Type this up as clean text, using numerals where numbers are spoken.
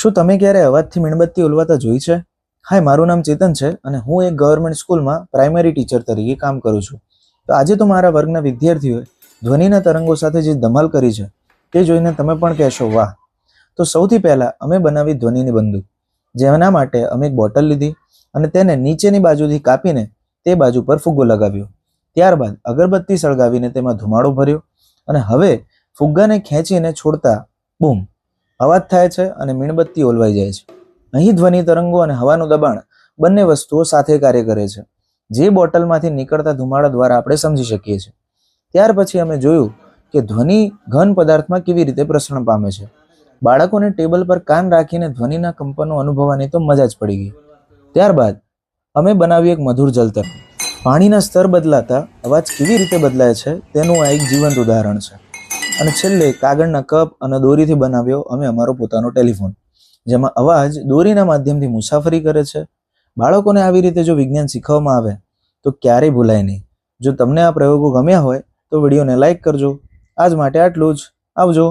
શું તમે ક્યારે અવાજથી મીણબત્તી ઓલવાતા જોઈ છે? હાય, મારું નામ ચેતન છે અને હું એક ગવર્મેન્ટ સ્કૂલમાં પ્રાઇમરી ટીચર તરીકે કામ કરું છું. તો આજે તો મારા વર્ગના વિદ્યાર્થીઓએ ધ્વનિના તરંગો સાથે જે ધમાલ કરી છે તે જોઈને તમે પણ કહેશો વાહ. તો સૌથી પહેલાં અમે બનાવી ધ્વનિની બંદૂક, જેના માટે અમે એક બોટલ લીધી અને તેને નીચેની બાજુથી કાપીને તે બાજુ પર ફુગ્ગો લગાવ્યો. ત્યારબાદ અગરબત્તી સળગાવીને તેમાં ધુમાડો ભર્યો અને હવે ફુગ્ગાને ખેંચીને છોડતા બૂમ અવાજ થાય છે અને મીણબત્તી ઓલવાઈ જાય છે. અહીં ધ્વનિ તરંગો અને હવાનું દબાણ બંને વસ્તુઓ સાથે કાર્ય કરે છે, જે બોટલમાંથી નીકળતા ધુમાડા દ્વારા આપણે સમજી શકીએ છીએ. ત્યાર પછી અમે જોયું કે ધ્વનિ ઘન પદાર્થમાં કેવી રીતે પ્રસરણ પામે છે. બાળકોને ટેબલ પર કાન રાખીને ધ્વનિના કંપનો અનુભવવાની તો મજા જ પડી ગઈ. ત્યારબાદ અમે બનાવ્યું એક મધુર જલતર. પાણીના સ્તર બદલાતા અવાજ કેવી રીતે બદલાય છે તેનું આ એક જીવંત ઉદાહરણ છે. અને છેલ્લે કાગળના કપ અને દોરીથી બનાવ્યો અમે અમારો પોતાનો ટેલિફોન, જેમાં અવાજ દોરીના માધ્યમથી મુસાફરી કરે છે. બાળકોને આવી રીતે જો વિજ્ઞાન શીખવવામાં આવે તો ક્યારેય ભૂલાય નહીં. જો તમને આ પ્રયોગો ગમ્યા હોય તો વિડીયોને લાઈક કરજો. આજ માટે આટલું જ. આવજો.